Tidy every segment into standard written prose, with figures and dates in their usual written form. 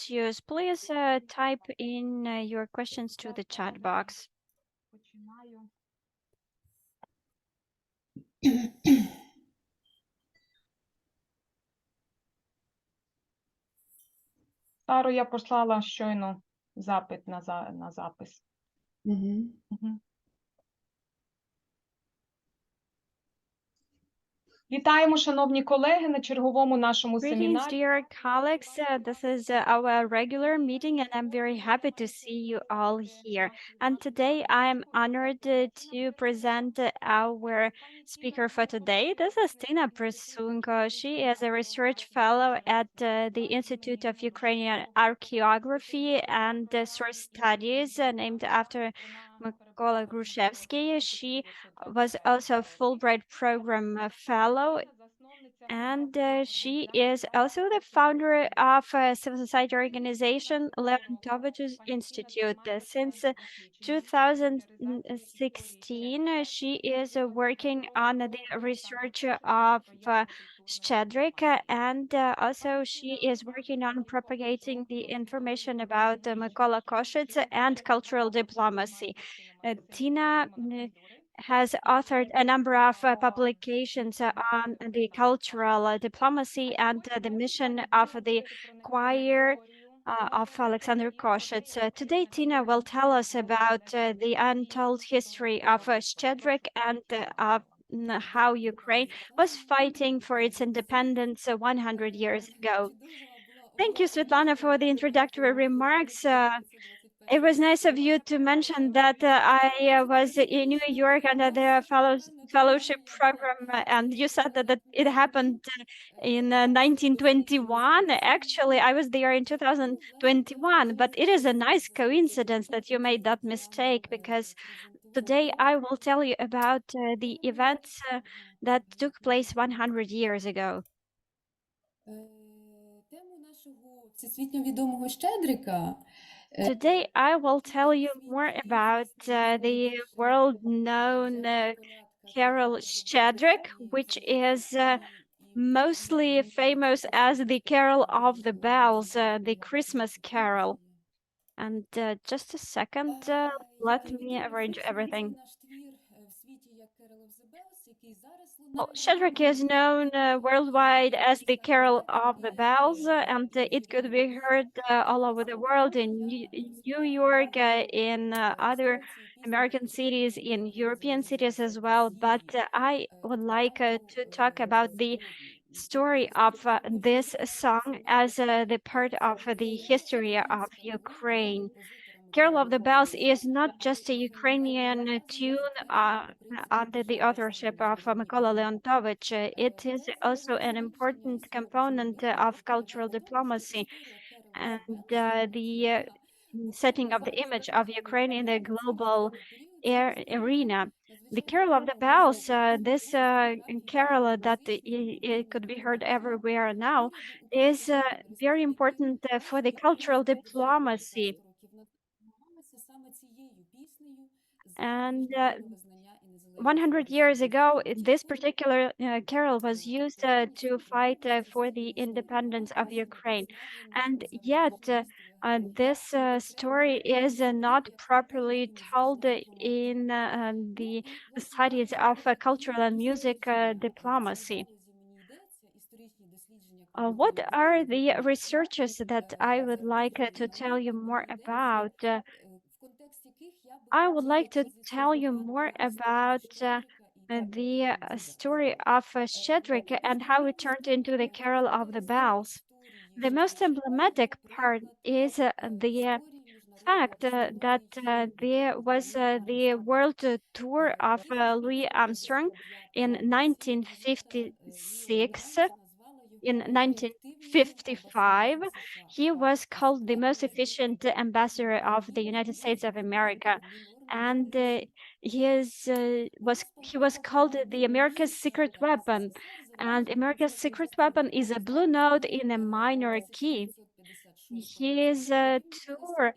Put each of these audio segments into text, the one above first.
Use. Please type in your questions to the chat box. Починаю. Сару я послала щойно запит на запис. Угу. Мгм. Вітаємо, шановні колеги, на черговому нашому Greetings, семінарі. dear colleagues. This is our regular meeting, and I'm very happy to see you all here. And today I'm honored to present our speaker for today. This is Tina Peresunko. She is a research fellow at the Institute of Ukrainian Archaeography and Source Studies, named after Mykola Grushevsky. She was also a Fulbright Program fellow, and she is also the founder of a civil society organization, Leontovitch's Institute. Since 2016, she is working on the research of Szczedrik, and also she is working on propagating the information about Mykola Koshitz and cultural diplomacy. Tina has authored a number of publications on the cultural diplomacy and the mission of the choir of Alexander Koshitz. Today, Tina will tell us about the untold history of Szczedrik and of how Ukraine was fighting for its independence 100 years ago. Thank you, Svetlana, for the introductory remarks. It was nice of you to mention that I was in New York under the fellowship program, and you said that it happened in 1921. Actually, I was there in 2021, but it is a nice coincidence that you made that mistake, because today I will tell you about the events that took place 100 years ago. Тему нашого всесвітньо відомого Щедрика. Today, I will tell you more about the world-known Carol Szczedrik, which is mostly famous as the Carol of the Bells, the Christmas Carol. And just a second, let me arrange everything. Well, Shadrach is known worldwide as the Carol of the Bells, and it could be heard all over the world, in New York, in other American cities, in European cities as well. But I would like to talk about the story of this song as the part of the history of Ukraine. Carol of the Bells is not just a Ukrainian tune under the authorship of Mykola Leontovich. It is also an important component of cultural diplomacy and the setting of the image of Ukraine in the global arena. The Carol of the Bells, this carol that it could be heard everywhere now, is very important for the cultural diplomacy. And 100 years ago, this particular carol was used to fight for the independence of Ukraine. And yet, this story is not properly told in the studies of cultural and music diplomacy. What are the researches that I would like to tell you more about? I would like to tell you more about the story of Shedrick and how it turned into the Carol of the Bells. The most emblematic part is the fact that there was the world tour of Louis Armstrong in 1956. In 1955, he was called the most efficient ambassador of the United States of America, and he was called the America's secret weapon. And America's secret weapon is a blue note in a minor key. His tour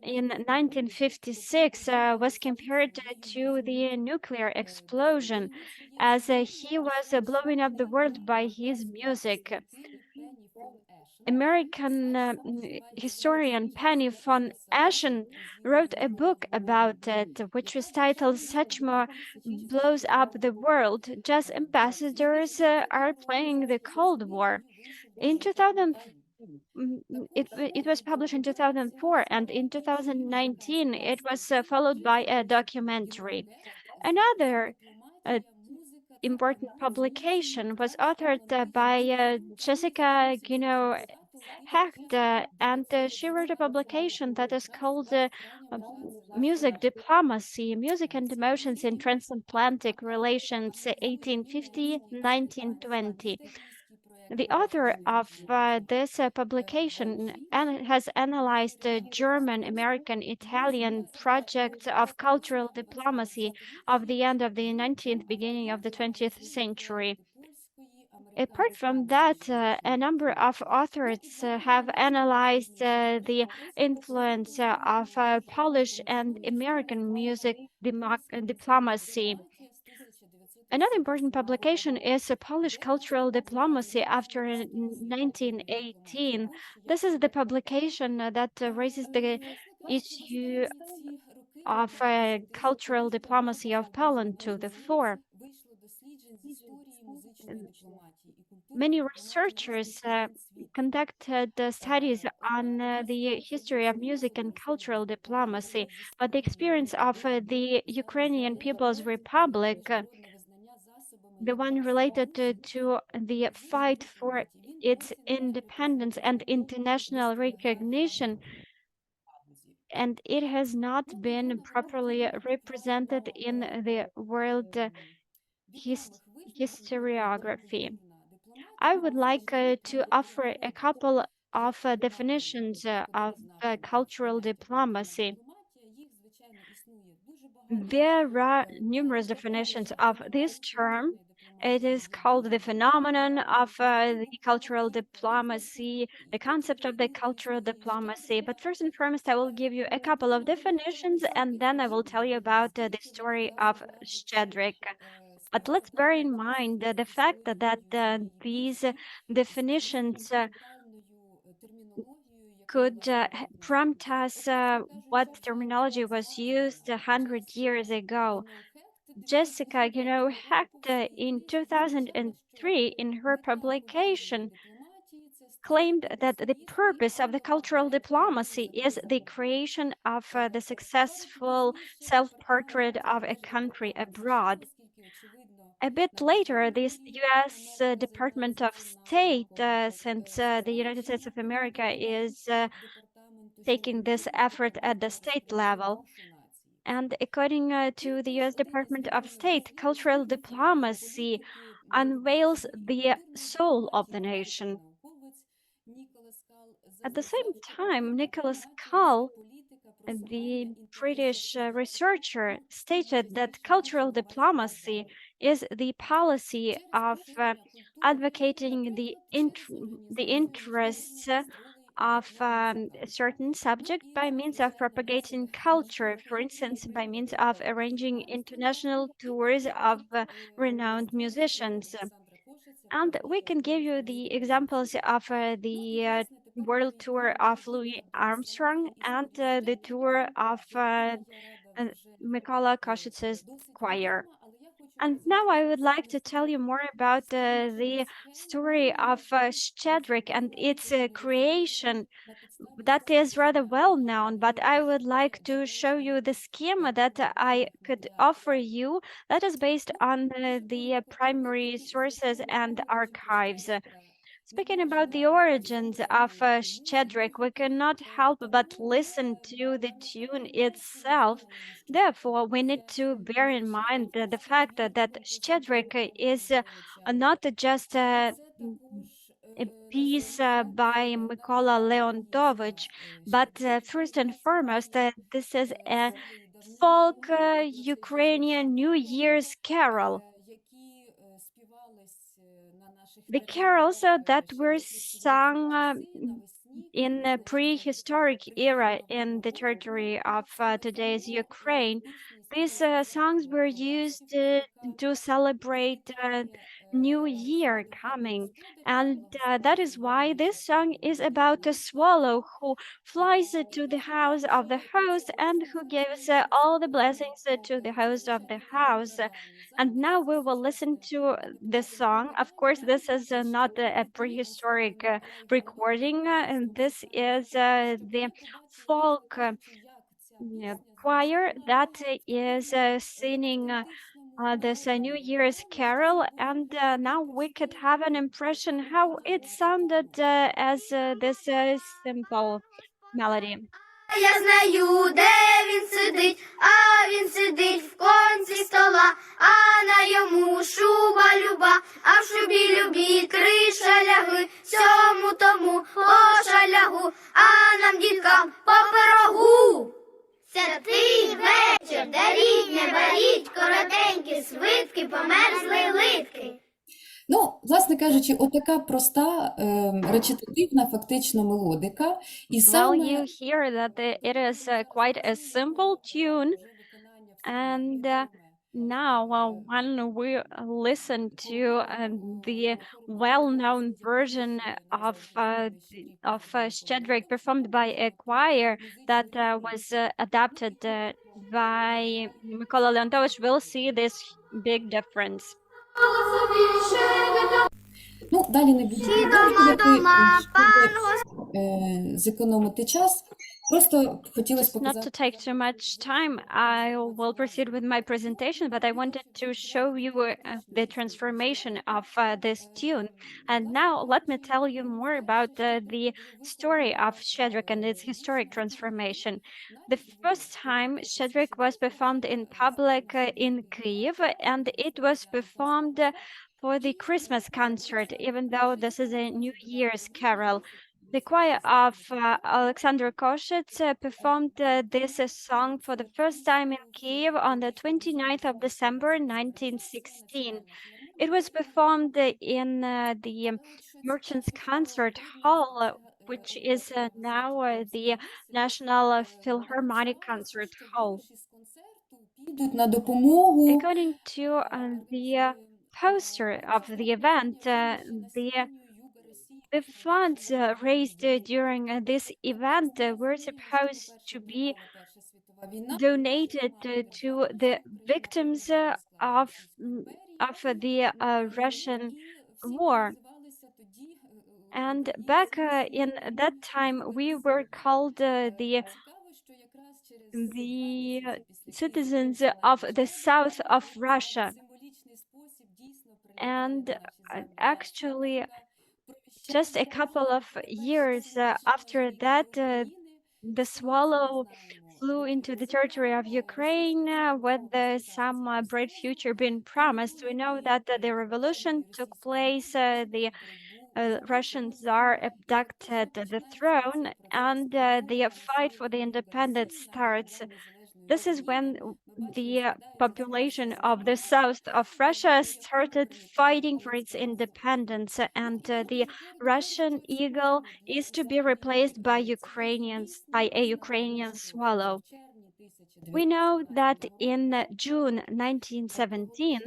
in 1956 was compared to the nuclear explosion, as he was blowing up the world by his music. American historian Penny von Eschen wrote a book about it, which was titled Satchmo Blows Up the World. Jazz ambassadors are playing the Cold War. In 2000, it was published in 2004, and in 2019 it was followed by a documentary. Another uh, important publication was authored by Jessica Hecht, and she wrote a publication that is called Music Diplomacy, Music and Emotions in Transatlantic Relations, 1850-1920. The author of this publication has analyzed the German, American, Italian projects of cultural diplomacy of the end of the 19th, beginning of the 20th century. Apart from that, a number of authors have analyzed the influence of Polish and American music diplomacy. Another important publication is Polish Cultural Diplomacy after 1918. This is the publication that raises the issue of cultural diplomacy of Poland to the fore. Many researchers conducted studies on the history of music and cultural diplomacy, but the experience of the Ukrainian People's Republic, the one related to the fight for its independence and international recognition, and it has not been properly represented in the world historiography. I would like to offer a couple of definitions of cultural diplomacy. There are numerous definitions of this term. It is called the phenomenon of the cultural diplomacy, the concept of the cultural diplomacy. But first and foremost, I will give you a couple of definitions, and then I will tell you about the story of Szczedrik. But let's bear in mind the fact that these definitions could prompt us what terminology was used 100 years ago. Jessica, Hecht in 2003 in her publication claimed that the purpose of the cultural diplomacy is the creation of the successful self-portrait of a country abroad. A bit later, the U.S. Department of State, since the United States of America is taking this effort at the state level, and according to the U.S. Department of State, cultural diplomacy unveils the soul of the nation. At the same time, Nicholas Kahl, the British researcher, stated that cultural diplomacy is the policy of advocating the interests of a certain subject by means of propagating culture, for instance, by means of arranging international tours of renowned musicians. And we can give you the examples of the world tour of Louis Armstrong and the tour of Mykola Koshic's choir. And now I would like to tell you more about the story of Szczedrik and its creation. That is rather well known, but I would like to show you the schema that I could offer you that is based on the primary sources and archives. Speaking about the origins of Szczedrik, we cannot help but listen to the tune itself. Therefore, we need to bear in mind the fact that Szczedrik is not just a piece by Mykola Leontovich, but first and foremost, this is a folk Ukrainian New Year's carol. The carols that were sung in the prehistoric era in the territory of today's Ukraine, these songs were used to celebrate new year coming. And that is why this song is about a swallow who flies to the house of the host and who gives all the blessings to the host of the house. And now we will listen to this song. Of course, this is not a prehistoric recording, and this is the folk choir that is singing this New Year's Carol, and now we could have an impression how it sounded as this simple melody. Я знаю, де він сидить, а він сидить в конці стола, а на йому шуба люба, а в шубі любі три шаляги, сьому тому по шалягу, а нам діткам по пирогу. Святий вечір, даріть, не беріть, коротенькі свитки, померзли литки. Ну, власне кажучи, отака проста речитативна фактично мелодика. І Well, саме you hear that it is quite a simple tune, and now when we listen to the well-known version of Szczedrik performed by a choir that was adapted by Mikola Leontovich, we'll see this big difference. ну, далі не буду продовжувати, щоб зекономити час. Просто хотілося Just not to показати. take too much time, I will proceed with my presentation, but I wanted to show you the transformation of this tune. And now let me tell you more about the story of Shedrick and its historic transformation. The first time Shedrick was performed in public in Kyiv, and it was performed for the Christmas concert, even though this is a New Year's carol. The choir of Alexander Koshets performed this song for the first time in Kiev on the 29th of December 1916. It was performed in the Merchants Concert Hall, which is now the National Philharmonic Concert Hall. Підуть на допомогу. According to the poster of the event, the funds raised during this event were supposed to be donated to the victims of the Russian war. And back in that time, we were called the citizens of the south of Russia. And actually, just a couple of years after that, the swallow flew into the territory of Ukraine with some bright future being promised. We know that the revolution took place, the Russian Tsar abducted the throne, and the fight for the independence starts. This is when the population of the south of Russia started fighting for its independence, and the Russian eagle is to be replaced by a Ukrainian swallow. We know that in June 1917,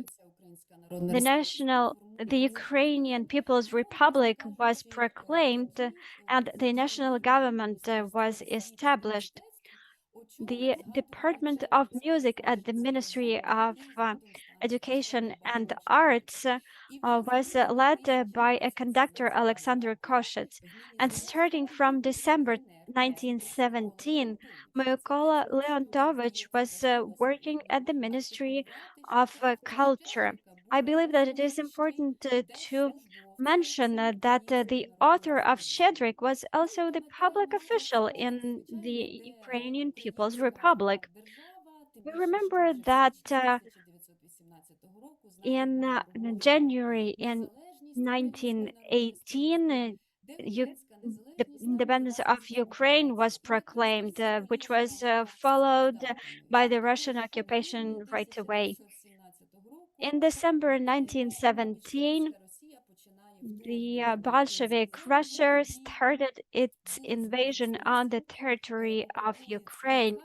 the Ukrainian People's Republic was proclaimed and the national government was established. The Department of Music at the Ministry of Education and Arts was led by a conductor, Alexander Koshets. And starting from December 1917, Mykola Leontovich was working at the Ministry of Culture. I believe that it is important to mention that the author of Shedrick was also the public official in the Ukrainian People's Republic. We remember that in January in 1918, the independence of Ukraine was proclaimed, which was followed by the Russian occupation right away. In December 1917, the Bolshevik Russia started its invasion on the territory of Ukraine.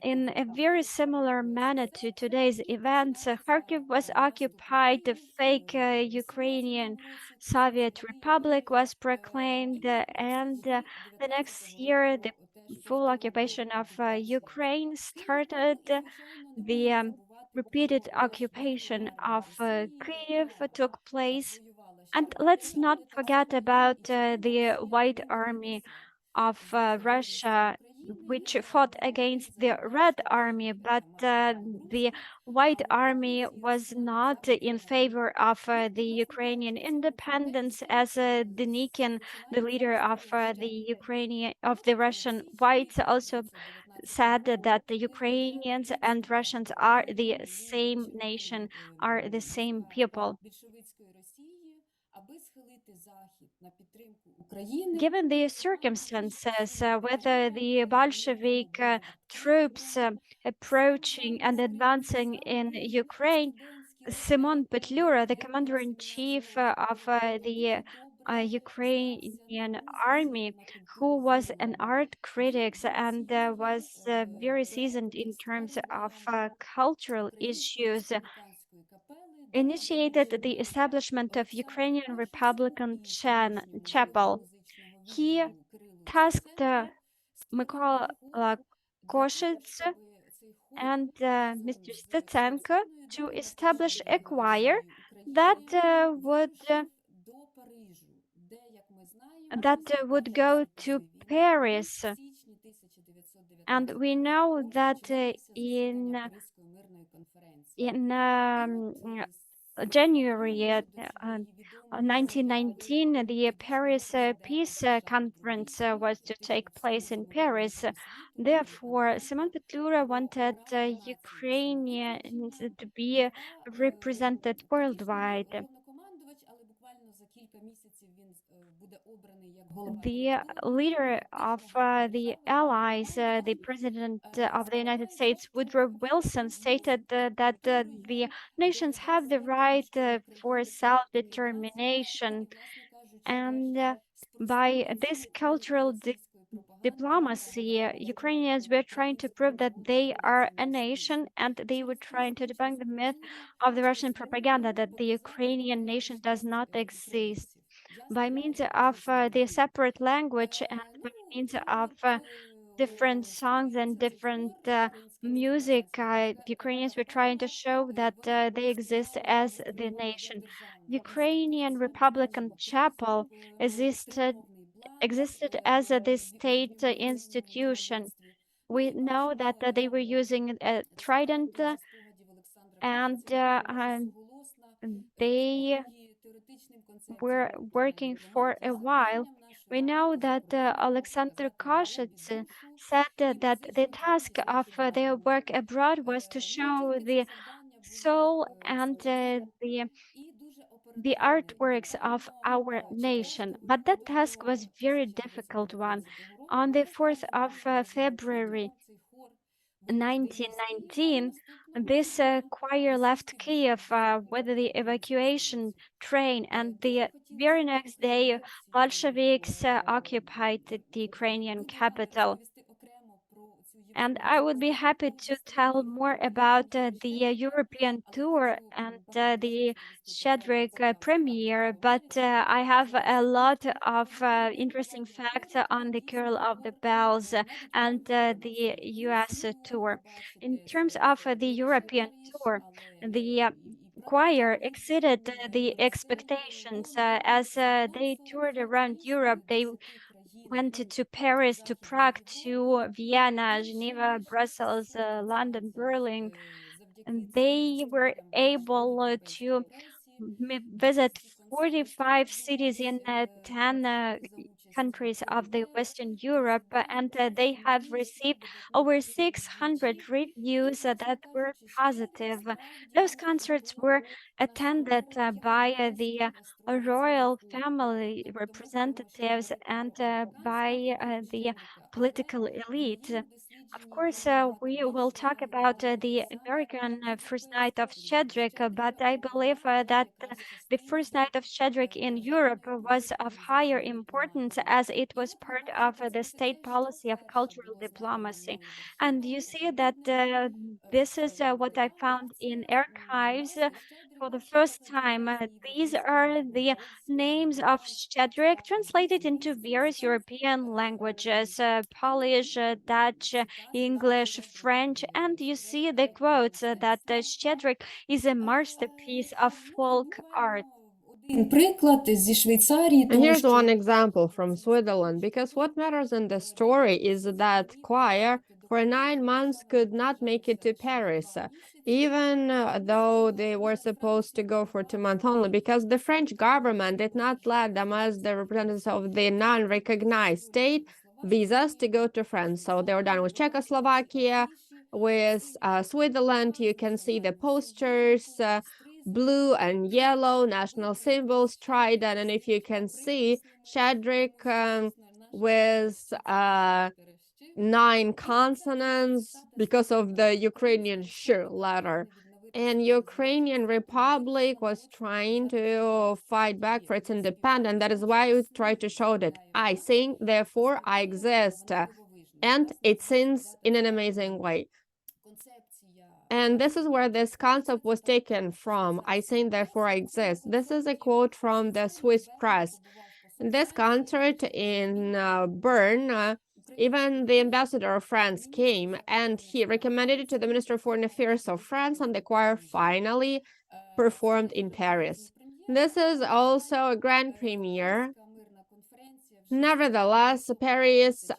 In a very similar manner to today's events, Kharkiv was occupied, the fake Ukrainian Soviet Republic was proclaimed, and the next year the full occupation of Ukraine started. The repeated occupation of Kyiv took place. And let's not forget about the White Army of Russia, which fought against the Red Army, but the White Army was not in favor of the Ukrainian independence, as Denikin, the leader of the Russian Whites, also said that the Ukrainians and Russians are the same nation, are the same people. Given the circumstances, with the Bolshevik troops approaching and advancing in Ukraine, Simon Petlura, the commander-in-chief of the Ukrainian army, who was an art critic and was very seasoned in terms of cultural issues, initiated the establishment of Ukrainian Republican Chapel. He tasked Mykola Koshitz and Mr. Stetsenko to establish a choir that would go to Paris. And we know that in January 1919, the Paris Peace Conference was to take place in Paris. Therefore, Simon Petlura wanted Ukrainians to be represented worldwide. The leader of the Allies, the President of the United States, Woodrow Wilson, stated that the nations have the right for self-determination. And by this cultural diplomacy, Ukrainians were trying to prove that they are a nation, and they were trying to debunk the myth of the Russian propaganda that the Ukrainian nation does not exist. By means of the separate language and by means of different songs and different music, Ukrainians were trying to show that they exist as the nation. Ukrainian Republican Chapel existed as the state institution. We know that they were using a trident and they were working for a while. We know that Alexander Koshitz said that the task of their work abroad was to show the soul and the artworks of our nation. But that task was very difficult one. On the 4th of February 1919, this choir left Kiev with the evacuation train, and the very next day, Bolsheviks occupied the Ukrainian capital. And I would be happy to tell more about the European tour and the Shadrach premiere, but I have a lot of interesting facts on the Carol of the Bells and the US tour. In terms of the European tour, the choir exceeded the expectations as they toured around Europe. They went to Paris, to Prague, to Vienna, Geneva, Brussels, London, Berlin, and they were able to visit 45 cities in 10 countries of the Western Europe, and they have received over 600 reviews that were positive. Those concerts were attended by the royal family representatives and by the political elite. Of course, we will talk about the American first night of Shedrick, but I believe that the first night of Shedrick in Europe was of higher importance as it was part of the state policy of cultural diplomacy. And you see that this is what I found in archives for the first time. These are the names of Shedrick translated into various European languages, Polish, Dutch, English, French, and you see the quotes that Shedrick is a masterpiece of folk art. Один приклад зі Швейцарії, And тому here's що one example from Switzerland, because what matters in the story is that choir for 9 months could not make it to Paris, even though they were supposed to go for 2 months only, because the French government did not let them as the representatives of the non-recognized state visas to go to France. So they were done with Czechoslovakia, with Switzerland. You can see the posters, blue and yellow national symbols, trident, and if you can see, Shedrick with 9 consonants because of the Ukrainian sh letter. And Ukrainian Republic was trying to fight back for its independence. That is why we try to show that I sing, therefore I exist. And it sings in an amazing way. And this is where this concept was taken from. I sing, therefore I exist. This is a quote from the Swiss press. In this concert in Bern, even the ambassador of France came and he recommended it to the Minister of Foreign Affairs of France, and the choir finally performed in Paris. This is also a grand premiere. Nevertheless, Paris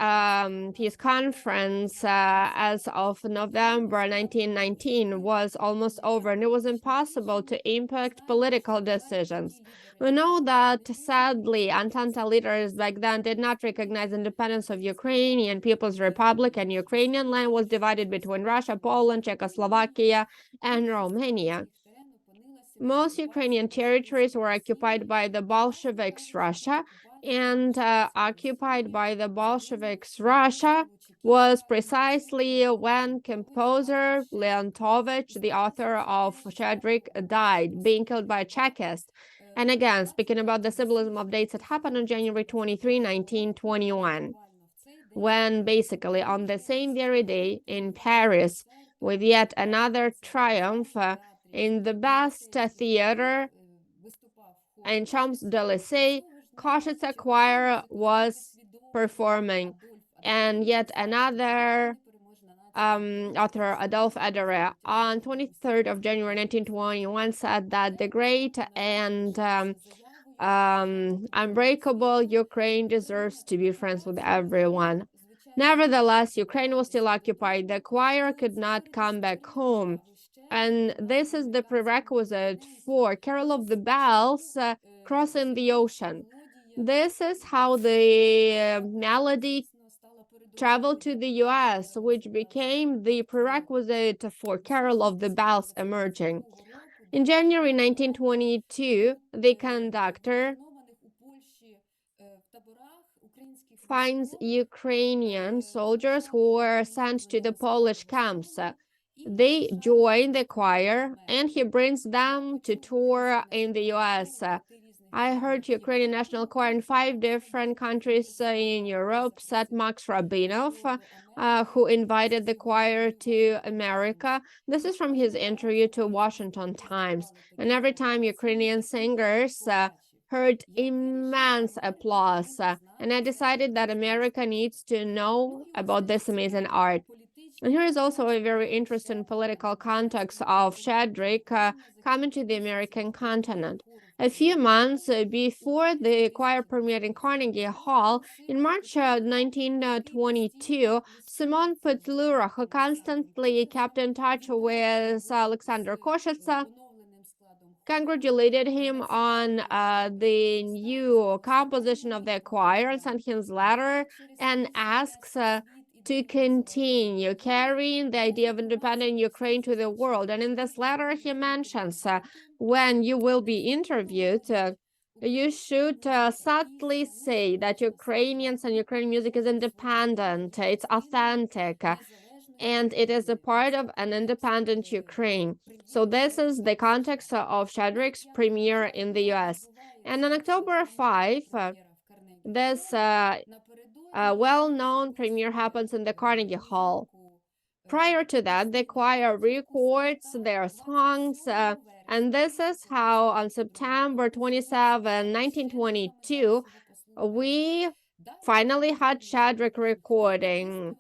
Peace Conference as of November 1919 was almost over, and it was impossible to impact political decisions. We know that, sadly, Entente leaders back then did not recognize independence of Ukrainian People's Republic, and Ukrainian land was divided between Russia, Poland, Czechoslovakia, and Romania. Most Ukrainian territories were occupied by the Bolsheviks Russia, and occupied by the Bolsheviks Russia was precisely when composer Leontovich, the author of Shedrick, died, being killed by a Chekist. And again, speaking about the symbolism of dates, that happened on January 23, 1921, when basically on the same very day in Paris, with yet another triumph in the best theater in Champs-Élysées, Košice choir was performing, and yet another author, Adolf Ederer, on 23rd of January 1921 said that the great and unbreakable Ukraine deserves to be friends with everyone. Nevertheless, Ukraine was still occupied. The choir could not come back home. And this is the prerequisite for Carol of the Bells crossing the ocean. This is how the melody traveled to the US, which became the prerequisite for Carol of the Bells emerging. In January 1922, the conductor finds Ukrainian soldiers who were sent to the Polish camps. They join the choir, and he brings them to tour in the US. I heard Ukrainian National Choir in 5 different countries in Europe, said Max Rabinov, who invited the choir to America. This is from his interview to Washington Times. And every time Ukrainian singers heard immense applause. And I decided that America needs to know about this amazing art. And here is also a very interesting political context of Shedrick coming to the American continent. A few months before the choir premiered in Carnegie Hall, in March 1922, Simon Petlura, who constantly kept in touch with Alexander Košice, congratulated him on the new composition of the choir and sent him a letter and asks to continue carrying the idea of independent Ukraine to the world. And in this letter, he mentions when you will be interviewed, you should subtly say that Ukrainians and Ukrainian music is independent, it's authentic, and it is a part of an independent Ukraine. So this is the context of Shadrick's premiere in the US. And on October 5, this well-known premiere happens in the Carnegie Hall. Prior to that, the choir records their songs, and this is how on September 27, 1922, we finally had Shadrick recording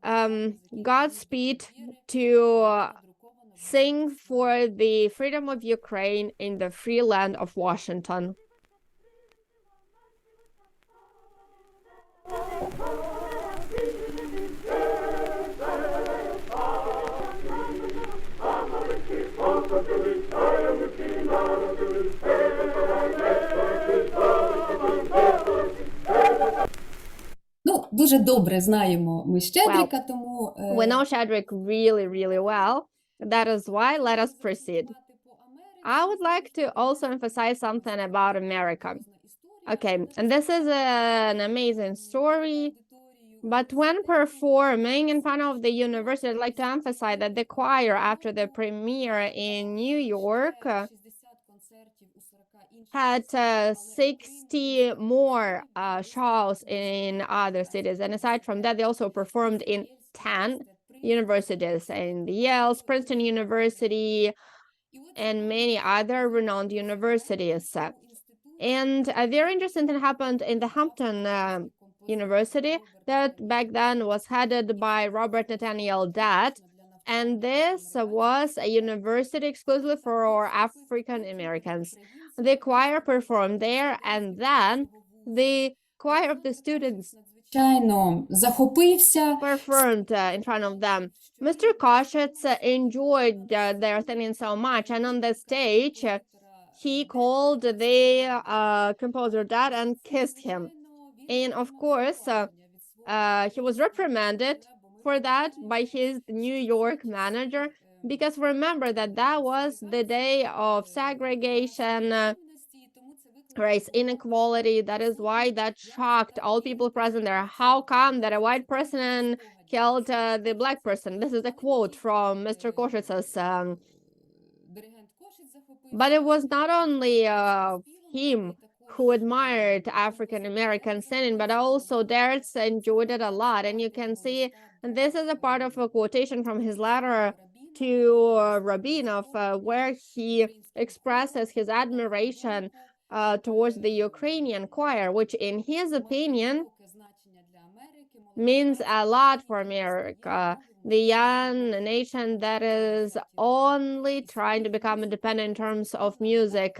Godspeed to sing for the freedom of Ukraine in the free land of Washington. Ну, дуже добре знаємо ми Щедрика, тому... We know Shadrick really, really well. That is why let us proceed. I would like to also emphasize something about America. Okay, and this is an amazing story, but when performing in front of the university, I'd like to emphasize that the choir, after the premiere in New York, had 60 more shows in other cities. And aside from that, they also performed in 10 universities, in the Yale, Princeton University, and many other renowned universities. And a very interesting thing happened in the Hampton University that back then was headed by Robert Nathaniel Dett. And this was a university exclusively for African Americans. The choir performed there, and then the choir of the students performed in front of them. Mr. Koshitz enjoyed their singing so much, and on the stage, he called the composer Dad and kissed him. And of course, he was reprimanded for that by his New York manager, because remember that that was the day of segregation, race inequality. That is why that shocked all people present there. How come that a white person killed the black person? This is a quote from Mr. Koshitz's. But it was not only him who admired African American singing, but also Dertz enjoyed it a lot. And you can see, and this is a part of a quotation from his letter to Rabinov, where he expresses his admiration towards the Ukrainian choir, which in his opinion means a lot for America, the young nation that is only trying to become independent in terms of music.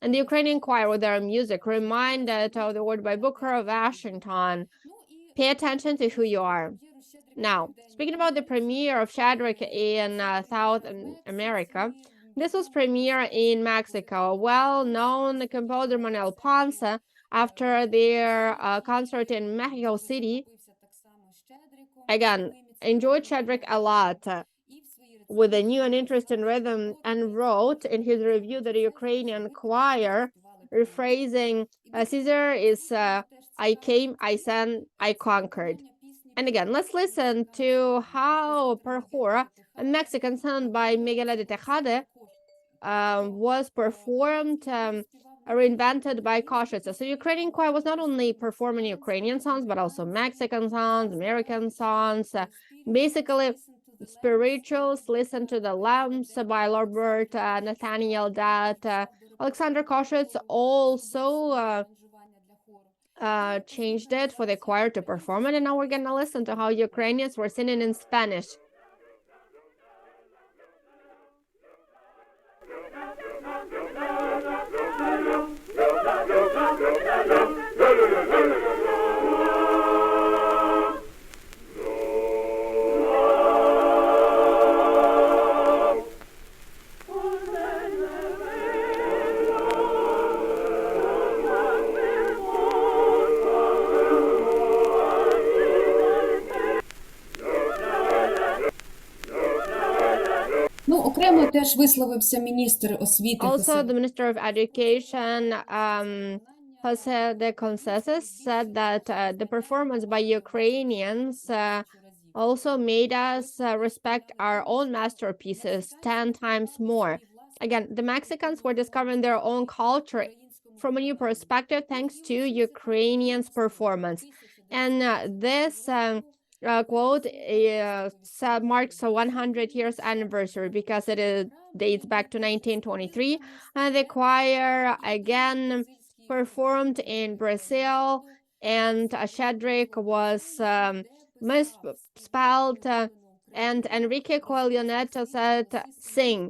And the Ukrainian choir with their music reminded of the word by Booker Washington, pay attention to who you are. Now, speaking about the premiere of Shadrick in South America, this was premiere in Mexico. Well-known composer Manuel Ponce, after their concert in Mexico City, again, enjoyed Shadrick a lot with a new and interesting rhythm, and wrote in his review that the Ukrainian choir, rephrasing, Caesar is I came, I sang, I conquered. And again, let's listen to how Perjura, a Mexican song by Miguel de Tejada, was performed, reinvented by Koshitz. So Ukrainian choir was not only performing Ukrainian songs, but also Mexican songs, American songs, basically spirituals. Listen to the Lamps by Robert Nathaniel Dett. Alexander Koshitz also changed it for the choir to perform it, and now we're gonna listen to how Ukrainians were singing in Spanish. цьому теж висловився міністр освіти Also, the Хосе. Minister of Education, Jose de Conceição, said that the performance by Ukrainians also made us respect our own masterpieces 10 times more. Again, the Mexicans were discovering their own culture from a new perspective thanks to Ukrainians' performance. And this quote marks a 100 years anniversary because it dates back to 1923. And the choir again performed in Brazil, and Shedrick was misspelled, and Enrique Coelho Neto said, sing,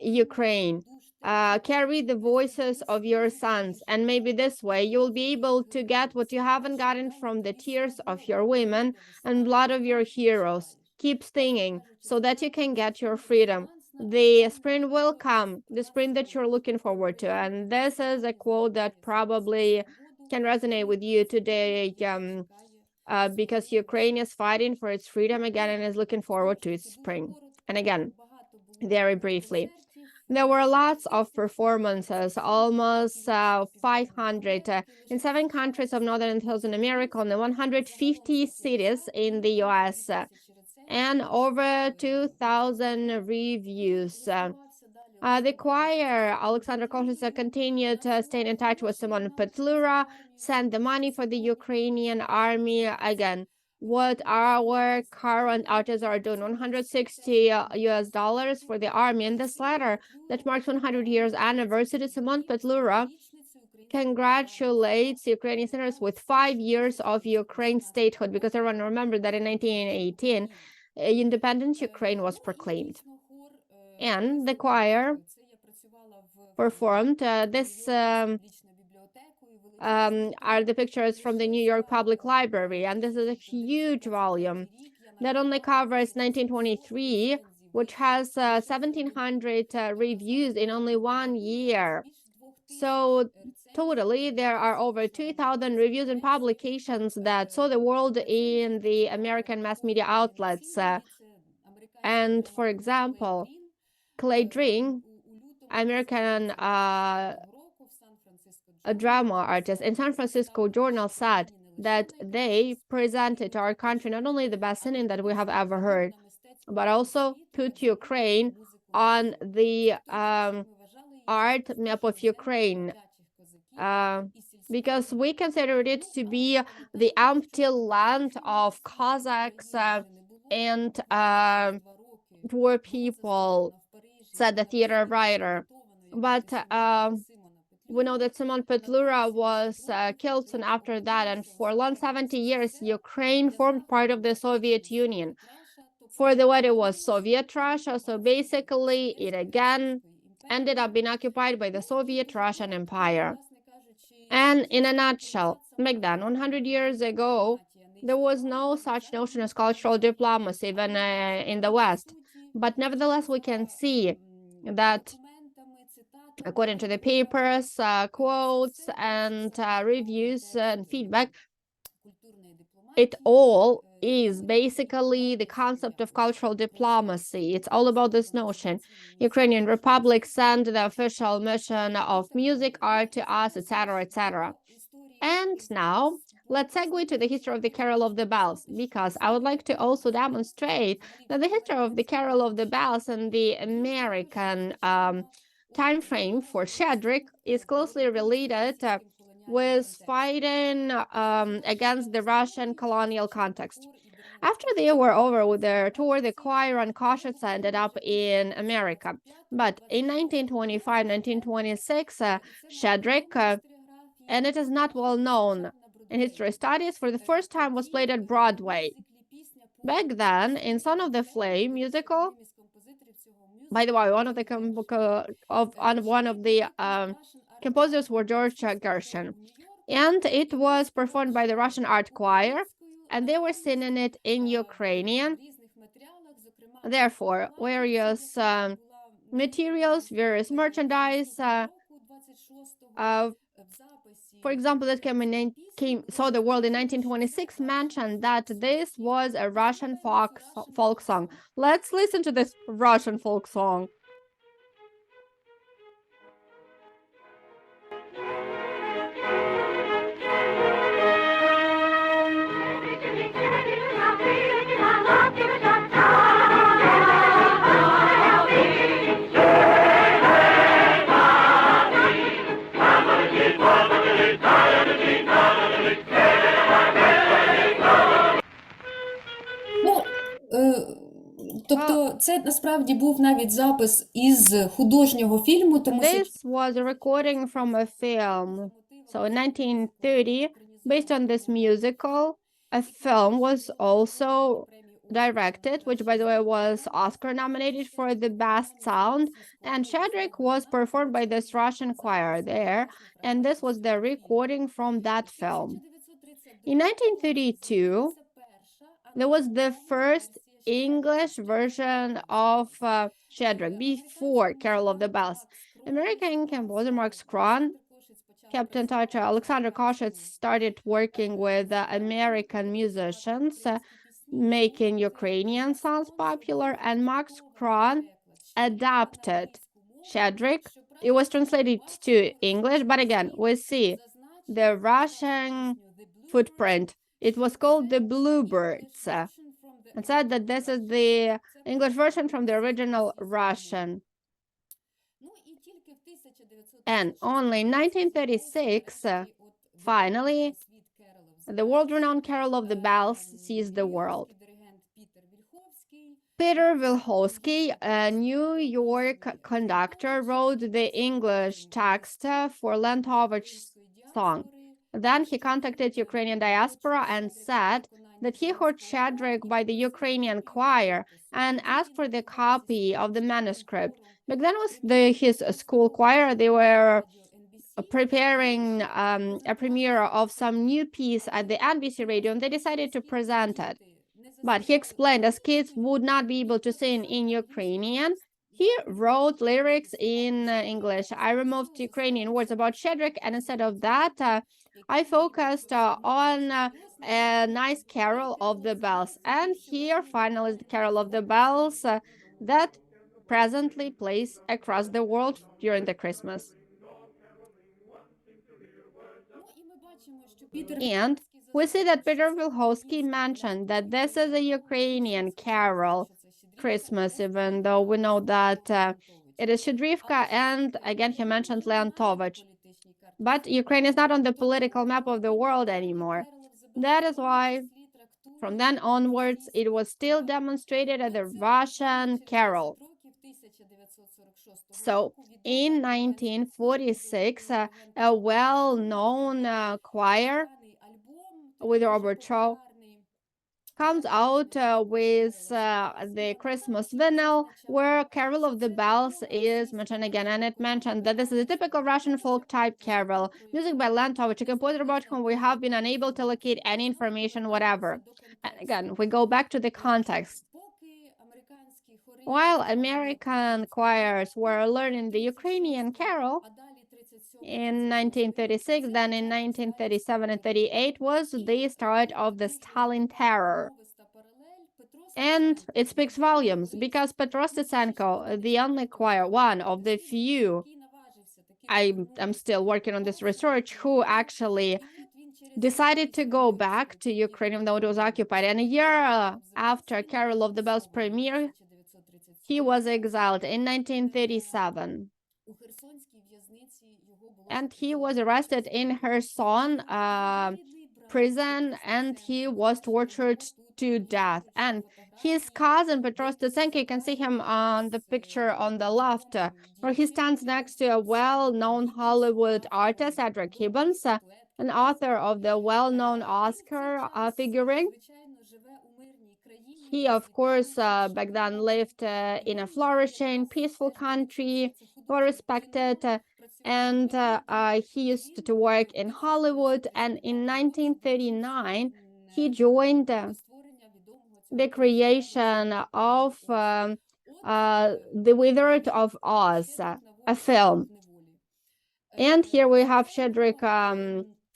Ukraine. Carry the voices of your sons, and maybe this way you'll be able to get what you haven't gotten from the tears of your women and blood of your heroes. Keep singing so that you can get your freedom. The spring will come, the spring that you're looking forward to. And this is a quote that probably can resonate with you today, because Ukraine is fighting for its freedom again and is looking forward to its spring. And again, very briefly, there were lots of performances, almost 500 in 7 countries of Northern and Southern America, and 150 cities in the US, and over 2,000 reviews. The choir, Alexander Koshytsa, continued staying in touch with Simon Petlura, sent the money for the Ukrainian army. Again, what our current artists are doing, $160 for the army. In this letter that marks 100 years anniversary, Simon Petlura congratulates Ukrainian sinners with 5 years of Ukraine statehood, because everyone remember that in 1918, independent Ukraine was proclaimed. And the choir performed. This are the pictures from the New York Public Library, and this is a huge volume that only covers 1923, which has 1,700 reviews in only 1 year. So totally, there are over 2,000 reviews and publications that saw the world in the American mass media outlets. And for example, Clay Dring, American a drama artist in San Francisco Journal, said that they presented to our country not only the best singing that we have ever heard, but also put Ukraine on the art map of Ukraine, because we considered it to be the empty land of Cossacks and poor people, said the theater writer. But we know that Simon Petlura was killed soon after that, and for long 70 years, Ukraine formed part of the Soviet Union. For the what it was Soviet Russia, so basically it again ended up being occupied by the Soviet Russian Empire. And in a nutshell, back then, 100 years ago, there was no such notion as cultural diplomacy, even in the West. But nevertheless, we can see that according to the papers, quotes, and reviews and feedback, it all is basically the concept of cultural diplomacy. It's all about this notion. Ukrainian Republic sent the official mission of music, art to us, etc., etc. And now let's segue to the history of the Carol of the Bells, because I would like to also demonstrate that the history of the Carol of the Bells and the American time frame for Shedrick is closely related with fighting against the Russian colonial context. After they were over with their tour, the choir and Koshytsa ended up in America. But in 1925, 1926, Shedrick, and it is not well known in history studies, for the first time was played at Broadway. Back then, in Son of the Flame musical, by the way, one of the composers were George Gershon, and it was performed by the Russian art choir, and they were singing it in Ukrainian. Therefore, various materials, various merchandise, for example, that came in saw the world in 1926 mentioned that this was a Russian folk song. Let's listen to this Russian folk song. Ну, тобто це насправді був навіть запис із художнього фільму, тому що This was a recording from a film. So in 1930, based on this musical, a film was also directed, which by the way was Oscar nominated for the best sound. And Shadrach was performed by this Russian choir there. And this was the recording from that film. In 1932, there was the first English version of Shadrach before Carol of the Bells. American composer Mark Skron kept in touch. Alexander Koshitz started working with American musicians, making Ukrainian songs popular, and Mark Skron adapted Shadrach. It was translated to English, but again, we see the Russian footprint. It was called the Bluebirds. And said that this is the English version from the original Russian. And only in 1936, finally, the world-renowned Carol of the Bells sees the world. Peter Wilhołowski, a New York conductor, wrote the English text for Lentovich's song. Then he contacted Ukrainian diaspora and said that he heard Shadrach by the Ukrainian choir and asked for the copy of the manuscript. Back then was his school choir. They were preparing a premiere of some new piece at the NBC radio, and they decided to present it. But he explained, as kids would not be able to sing in Ukrainian, he wrote lyrics in English. I removed Ukrainian words about Shadrach, and instead of that, I focused on a nice Carol of the Bells. And here, finally, is the Carol of the Bells that presently plays across the world during the Christmas. And we see that Peter Wilhołowski mentioned that this is a Ukrainian carol, Christmas, even though we know that it is Shadrivka, and again, he mentioned Leontovich. But Ukraine is not on the political map of the world anymore. That is why, from then onwards, it was still demonstrated as a Russian carol. So, in 1946, a well-known choir with Robert Shaw comes out with the Christmas vinyl, where Carol of the Bells is mentioned again, and it mentioned that this is a typical Russian folk type carol, music by Lentovich, a composer about whom we have been unable to locate any information whatever. And again, we go back to the context. While American choirs were learning the Ukrainian carol in 1936, then in 1937 and 38 was the start of the Stalin terror. And it speaks volumes, because Petro Stesenko, the only choir, one of the few, I'm still working on this research, who actually decided to go back to Ukraine, even though it was occupied. And a year after Carol of the Bells premiere, he was exiled in 1937. And he was arrested in Kherson prison, and he was tortured to death. And his cousin, Petro Stesenko, you can see him on the picture on the left, where he stands next to a well-known Hollywood artist, Edric Gibbons, an author of the well-known Oscar figurine. He, of course, back then lived in a flourishing, peaceful country, well respected, and he used to work in Hollywood. And in 1939, he joined the creation of The Wizard of Oz, a film. And here we have Shadrach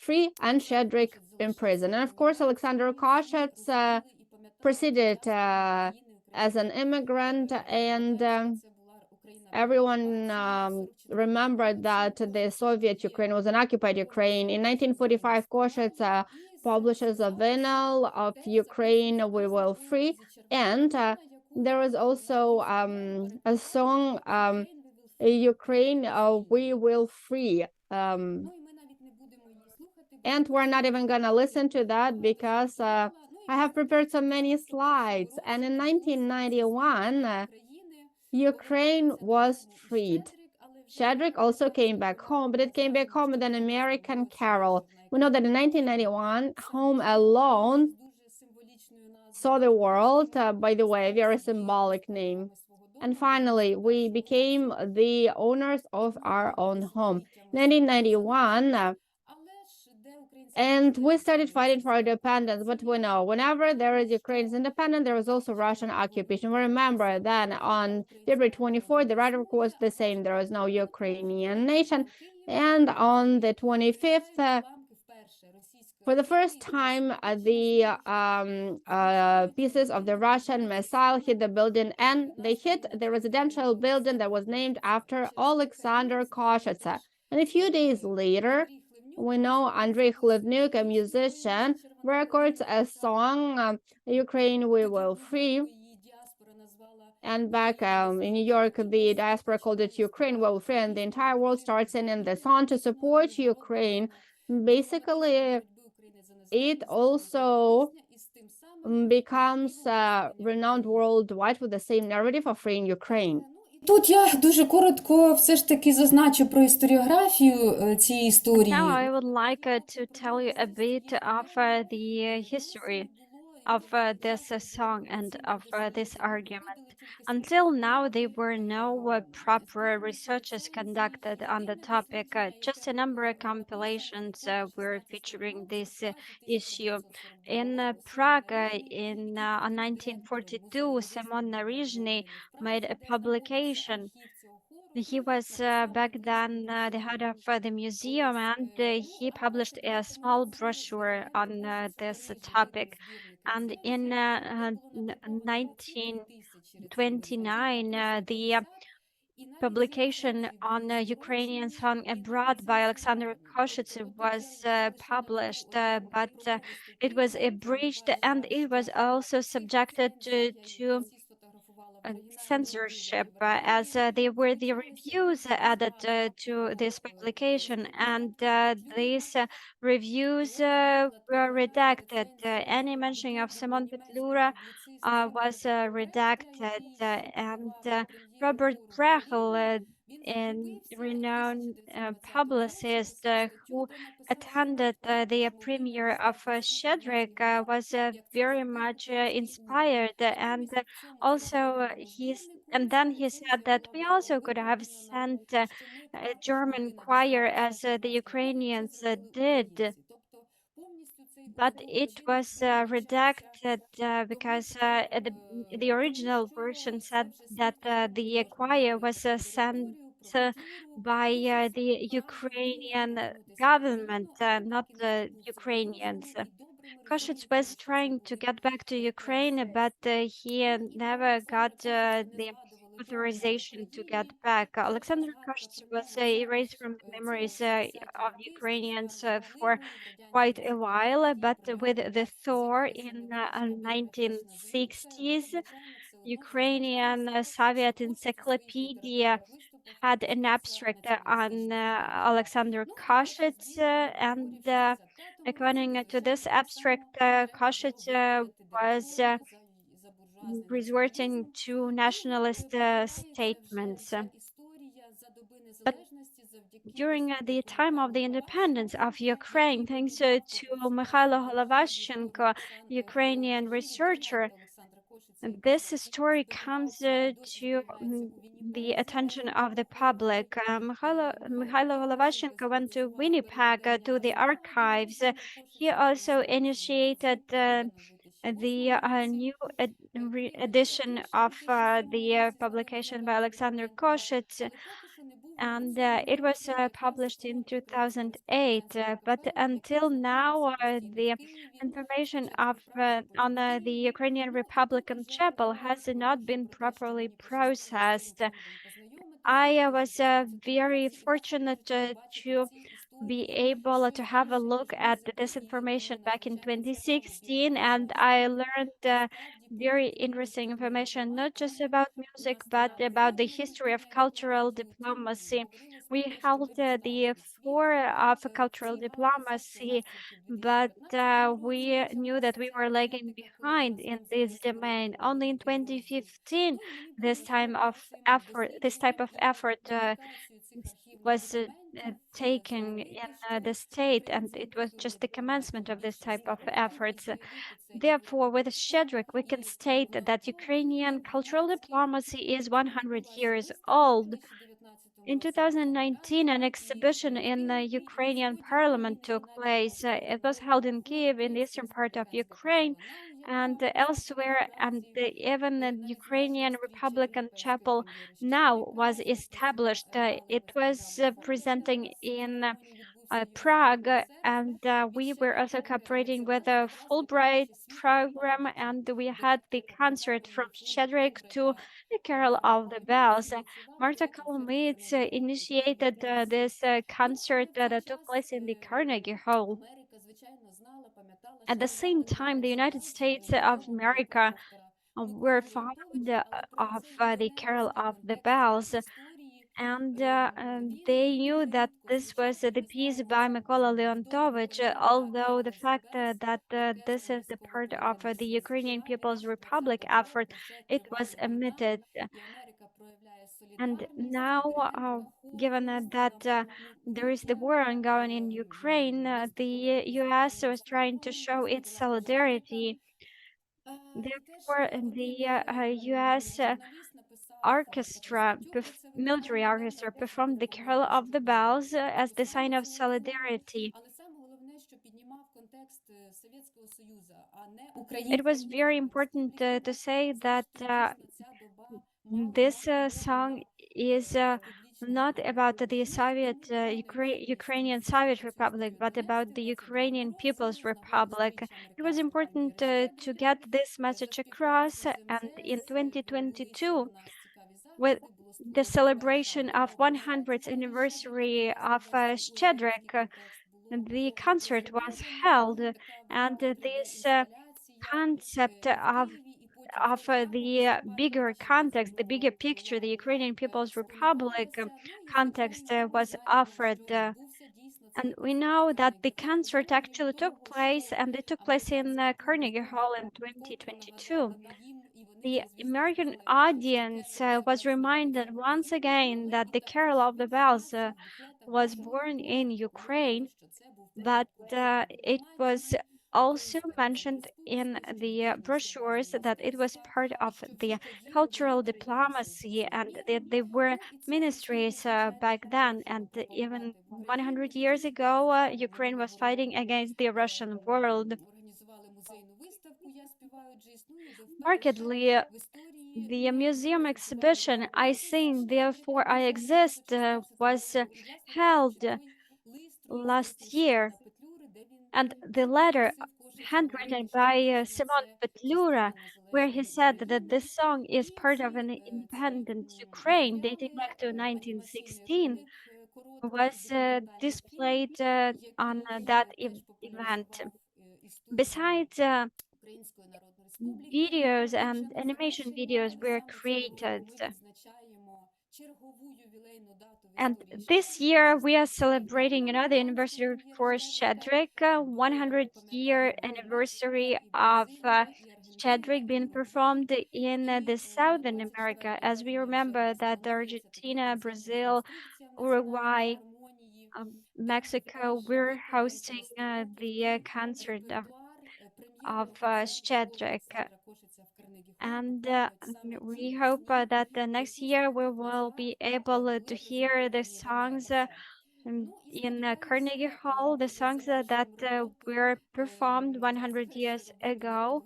free and Shedrick in prison. And of course, Alexander Koshetz proceeded as an immigrant, and everyone remembered that the Soviet Ukraine was an occupied Ukraine. In 1945, Koshetz publishes a vinyl of Ukraine, We Will Free, and there was also a song, Ukraine, We Will Free. And we're not even gonna listen to that because I have prepared so many slides. And in 1991, Ukraine was freed. Shedrick also came back home, but it came back home with an American carol. We know that in 1991, Home Alone saw the world, by the way, a very symbolic name. And finally, we became the owners of our own home. 1991, and we started fighting for independence, but we know whenever there is Ukraine's independence, there is also Russian occupation. We remember that on February 24th, the rhetoric was the same. There was no Ukrainian nation. And on the 25th, for the first time, the pieces of the Russian missile hit the building, and they hit the residential building that was named after Alexander Koshetz. And a few days later, we know Andrei Khlyvnyuk, a musician, records a song, Ukraine, We Will Free. And back in New York, the diaspora called it Ukraine, We Will Free, and the entire world starts singing the song to support Ukraine. Basically, it also becomes renowned worldwide with the same narrative of freeing Ukraine. Тут я дуже коротко все ж таки зазначу про історіографію цієї історії. Now I would like to tell you a bit of the history of this song and of this argument. Until now, there were no proper researches conducted on the topic. Just a number of compilations were featuring this issue. In Prague, in 1942, Simon Narizhny made a publication. He was back then the head of the museum, and he published a small brochure on this topic. And in 1929, the publication on Ukrainian song abroad by Alexander Koshetz was published, but it was abridged, and it was also subjected to censorship, as there were the reviews added to this publication, and these reviews were redacted. Any mention of Simon Petlura was redacted, and Robert Brechel, a renowned publicist who attended the premiere of Shedrick, was very much inspired, and also then he said that we also could have sent a German choir as the Ukrainians did, but it was redacted because the original version said that the choir was sent by the Ukrainian government, not the Ukrainians. Koshetz was trying to get back to Ukraine, but he never got the authorization to get back. Alexander Koshetz was erased from the memories of Ukrainians for quite a while, but with the Thor in 1960s, Ukrainian Soviet Encyclopedia had an abstract on Alexander Koshetz, and according to this abstract, Koshetz was resorting to nationalist statements. But during the time of the independence of Ukraine, thanks to Mikhailo Holovashchenko, Ukrainian researcher, this story comes to the attention of the public. Mikhailo Holovashchenko went to Winnipeg to the archives. He also initiated the new edition of the publication by Alexander Koshetz. and it was published in 2008. But until now, the information on the Ukrainian Republican Chapel has not been properly processed. I was very fortunate to be able to have a look at this information back in 2016, and I learned very interesting information, not just about music, but about the history of cultural diplomacy. We held the floor of cultural diplomacy, but we knew that we were lagging behind in this domain. Only in 2015, this type of effort was taken in the state, and it was just the commencement of this type of efforts. Therefore, with Shedrick, we can state that Ukrainian cultural diplomacy is 100 years old. In 2019, an exhibition in the Ukrainian parliament took place. It was held in Kiev, in the eastern part of Ukraine, and elsewhere. And even the Ukrainian Republican Chapel now was established. It was presenting in Prague, and we were also cooperating with a Fulbright program, and we had the concert from Shedrick to the Carol of the Bells. Marta Kolomitz initiated this concert that took place in the Carnegie Hall. At the same time, the United States of America were fond of the Carol of the Bells, and they knew that this was the piece by Mykola Leontovich, although the fact that this is the part of the Ukrainian People's Republic effort, it was omitted. And now, given that there is the war ongoing in Ukraine, the US was trying to show its solidarity. Therefore, the US military orchestra performed the Carol of the Bells as the sign of solidarity. It was very important to say that this song is not about the Ukrainian Soviet Republic, but about the Ukrainian People's Republic. It was important to get this message across, and in 2022, with the celebration of 100th anniversary of Shchedrik, the concert was held, and this concept of the bigger context, the bigger picture, the Ukrainian People's Republic context was offered. And we know that the concert actually took place, and it took place in Carnegie Hall in 2022. The American audience was reminded once again that the Carol of the Bells was born in Ukraine, but it was also mentioned in the brochures that it was part of the cultural diplomacy, and that there were ministries back then, and even 100 years ago, Ukraine was fighting against the Russian world. Markedly, the museum exhibition I Sing, Therefore I Exist was held last year, and the letter handwritten by Simon Petlura, where he said that this song is part of an independent Ukraine dating back to 1916, was displayed on that event. Besides, videos and animation videos were created. And this year we are celebrating another anniversary for Shedrick, 100-year anniversary of Shedrick being performed in the Southern America, as we remember that Argentina, Brazil, Uruguay, Mexico, we're hosting the concert of Shedrick. And we hope that next year we will be able to hear the songs in Carnegie Hall, the songs that were performed 100 years ago.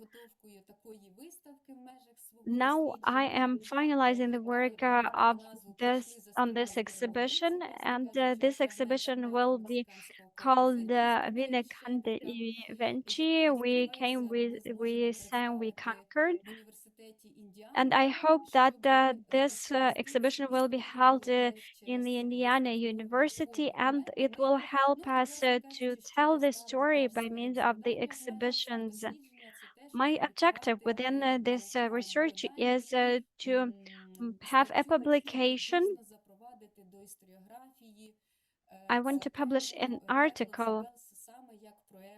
now I am finalizing the work of this exhibition, and this exhibition will be called Vine Vinci. We sang, we conquered. And I hope that this exhibition will be held in the Indiana University, and it will help us to tell the story by means of the exhibitions. My objective within this research is to have a publication. I want to publish an article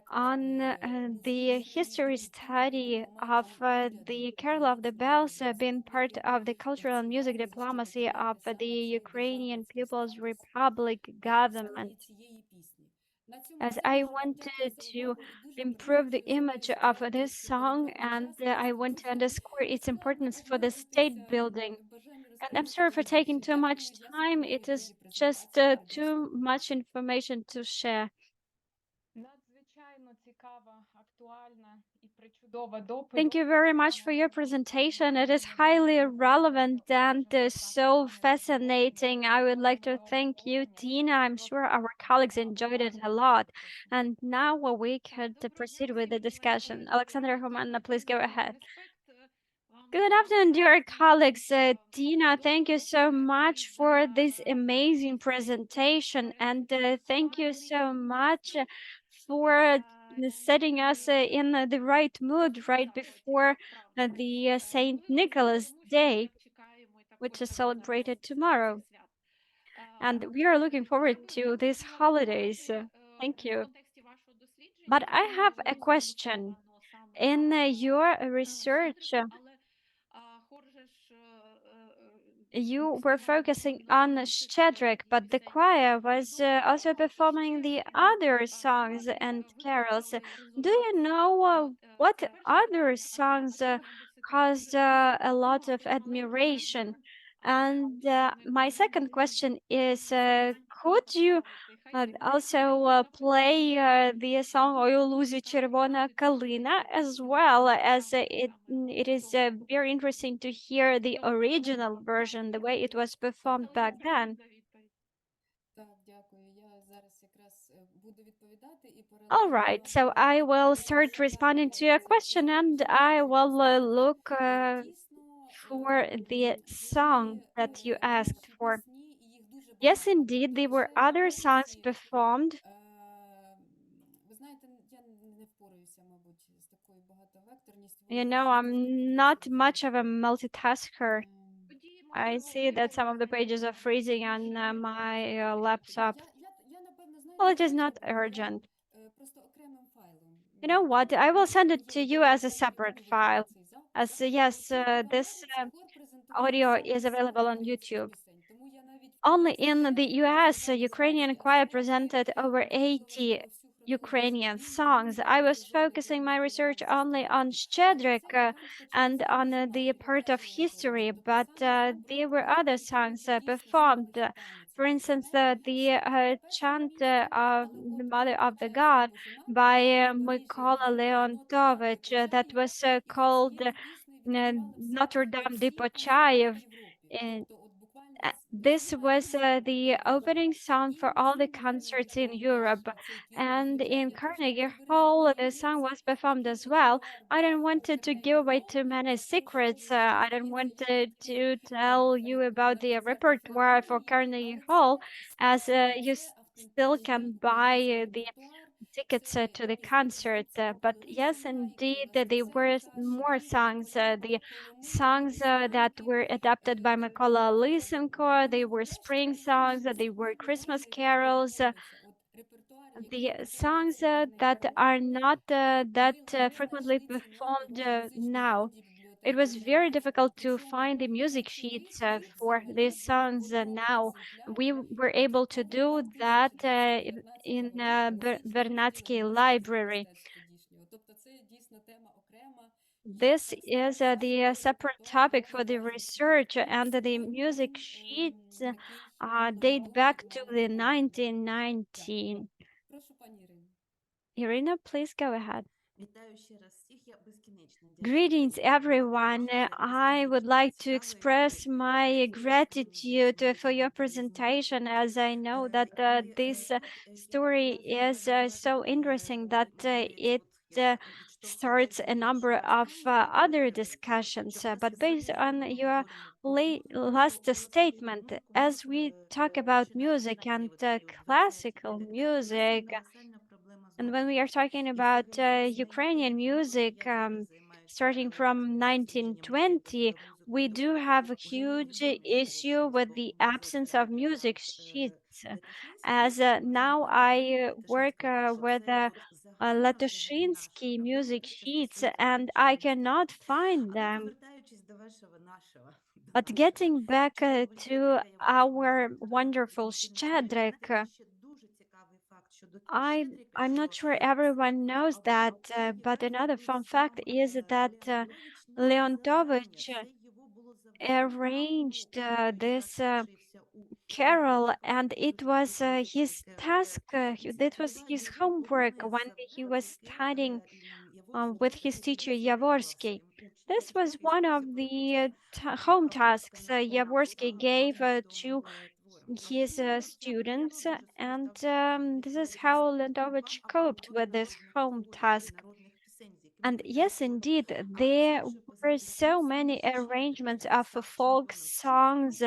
on the history study of the Carol of the Bells being part of the cultural and music diplomacy of the Ukrainian People's Republic government, as I wanted to improve the image of this song, and I want to underscore its importance for the state building. And I'm sorry for taking too much time. It is just too much information to share. Надзвичайно цікава, актуальна і причудова доповідь. Thank you very much for your presentation. It is highly relevant and so fascinating. I would like to thank you, Tina. I'm sure our colleagues enjoyed it a lot. And now we can proceed with the discussion. Alexandra Romanna, please go ahead. Good afternoon, dear colleagues. Tina, thank you so much for this amazing presentation, and thank you so much for setting us in the right mood right before the Saint Nicholas Day, which is celebrated tomorrow. And we are looking forward to these holidays. Thank you. But I have a question. In your research, you were focusing on Shchedrik, but the choir was also performing the other songs and carols. Do you know what other songs caused a lot of admiration? And my second question is, could you also play the song "Ой, у лузі червона калина" as well, as it is very interesting to hear the original version, the way it was performed back then. Так, дякую. Я зараз якраз буду відповідати і All right, so I will start responding to your question, and I will look for the song that you asked for. Yes, indeed, there were other songs performed. Ви знаєте, я не впораюся, мабуть, з такою багатовекторністю. You know, I'm not much of a multitasker. I see that some of the pages are freezing on my laptop. Well, it is not urgent. You know what? I will send it to you as a separate file. As yes, this audio is available on YouTube. Only in the US, a Ukrainian choir presented over 80 Ukrainian songs. I was focusing my research only on Shchedrik and on the part of history, but there were other songs performed. For instance, the chant of the Mother of the God by Mykola Leontovich that was called Notre Dame de Pochayev. This was the opening song for all the concerts in Europe, and in Carnegie Hall, the song was performed as well. I don't want to give away too many secrets. I don't want to tell you about the repertoire for Carnegie Hall, as you still can buy the tickets to the concert. But yes, indeed, there were more songs. The songs that were adapted by Mykola Lysenko, they were spring songs, they were Christmas carols. The songs that are not that frequently performed now. It was very difficult to find the music sheets for these songs now. We were able to do that in Vernadsky Library. This is the separate topic for the research, and the music sheets date back to the 1919. Irina, please go ahead. Greetings, everyone. I would like to express my gratitude for your presentation, as I know that this story is so interesting that it uh, starts a number of other discussions. But based on your last statement, as we talk about music and classical music, and when we are talking about Ukrainian music, starting from 1920, we do have a huge issue with the absence of music sheets. As now I work with Latoshinsky music sheets and I cannot find them. But getting back to our wonderful Щедрик, I'm not sure everyone knows that, but another fun fact is that Leontovich arranged this carol, and it was his task. That was his homework when he was studying with his teacher Yavorsky. This was one of the home tasks Yavorsky gave to his students, and this is how Lendovich coped with this home task. And yes, indeed, there were so many arrangements of folk songs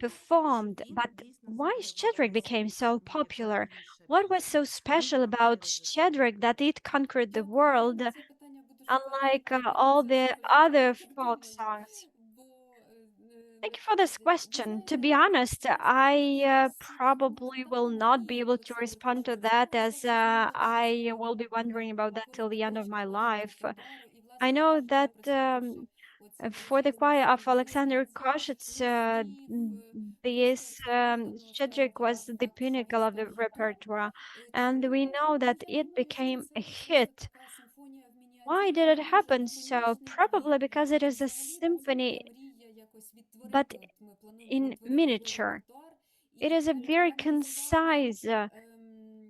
performed, but why Shedrick became so popular? What was so special about Shedrick that it conquered the world, Запитання буду шукати unlike відповідь на all це the в other folk songs? Гуглі, бо Thank you for this ви question. To be знаєте, honest, I всі probably will not be able to respond to that as I will be wondering about that till the end of my life. I know that for the choir of Alexander Koshitz, this Shedrick was the pinnacle of the repertoire, and we know that it became a hit. Why did it happen so? Probably because it is a symphony, but in miniature. It is a very concise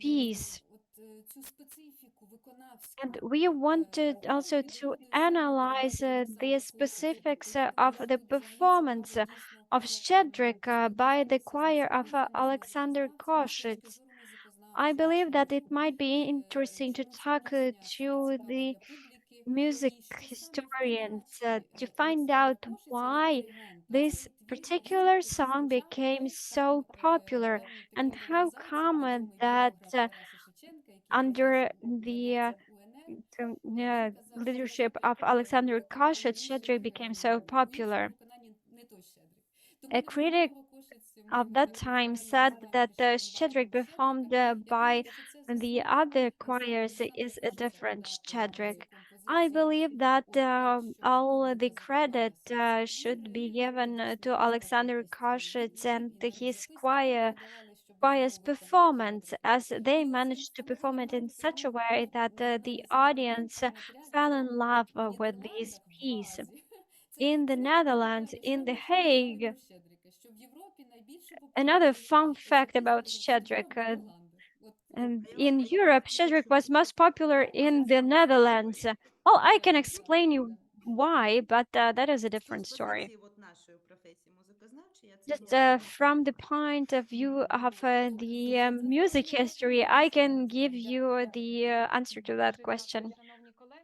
piece. And we wanted also to analyze the specifics of the performance of Shedrick by the choir of Alexander Koshitz. I believe that it might be interesting to talk to the music historians to find out why this particular song became so popular and how come that under the leadership of Alexander Koshut, Shedrick became so popular. A critic of that time said that the Shedrick performed by the other choirs is a different Shedrick. I believe that all the credit should be given to Alexander Koshitz and his choir's performance, as they managed to perform it in such a way that the audience fell in love with this piece. In the Netherlands, in The Hague, another fun fact about Shedrick. And in Europe, Shedrick was most popular in the Netherlands. Well, I can explain you why, but that is a different story. Just from the point of view of the music history, I can give you the answer to that question.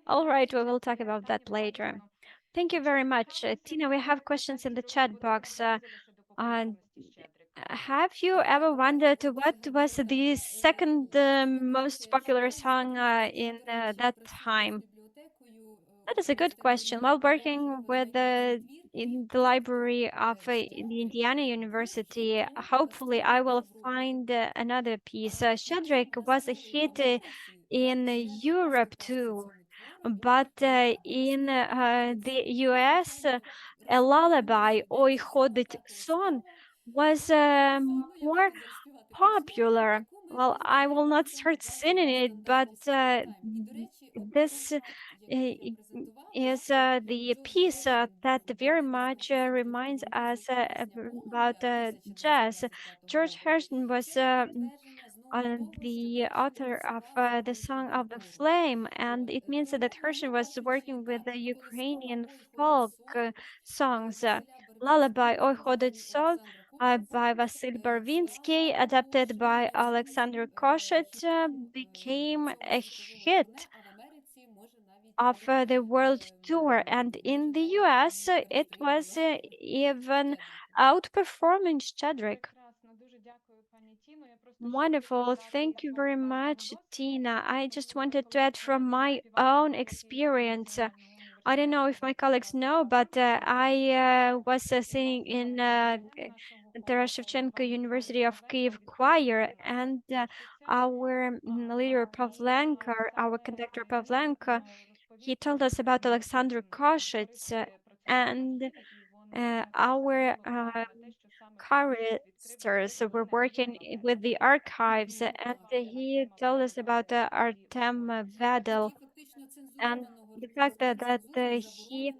All right, we will talk about that later. Thank you very much. Tina, we have questions in the chat box. Have you ever wondered what was the second most popular song in that time? That is a good question. While working with in the library of the Indiana University, hopefully I will find another piece. Shedrick was a hit in Europe too, but in the US, a lullaby, Ой ходить сон, was more popular. Well, I will not start singing it, but this is the piece that very much reminds us about jazz. George Harrison was the author of the Song of the Flame, and it means that Herschel was working with the Ukrainian folk songs. Lullaby Oi Ходить Сон by Vasil Barvinsky, adapted by Alexander Koshet, became a hit of the world tour, and in the US it was even outperforming Shadrick. Прекрасно, дуже дякую, пані Тіно. Я просто ще Wonderful. хочу додати, Thank як you на very власному much, досвіді. Tina. I Коли just моя wanted to add колишня from my співачка own Ольга experience. Національного I don't know if університету my colleagues know, but I was singing in Taras Shevchenko University of Kyiv choir, and our leader Pavlenko, our conductor Pavlenko, he told us about Alexander Koshets, and our choristers were working with the archives, and he told us about Artem Vedel and the fact that he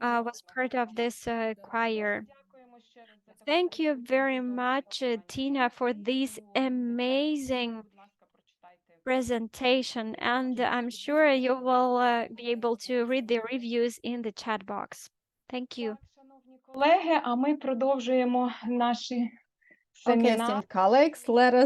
was part of this choir. Дякуємо ще раз за таку Thank you велику very чудову much, Tina, for this amazing Будь ласка, прочитайте. presentation, and I'm sure you will be able to read the reviews in the chat box. Thank you. Так, шановні колеги, а ми продовжуємо наші Okay, семінари. esteemed colleagues, let us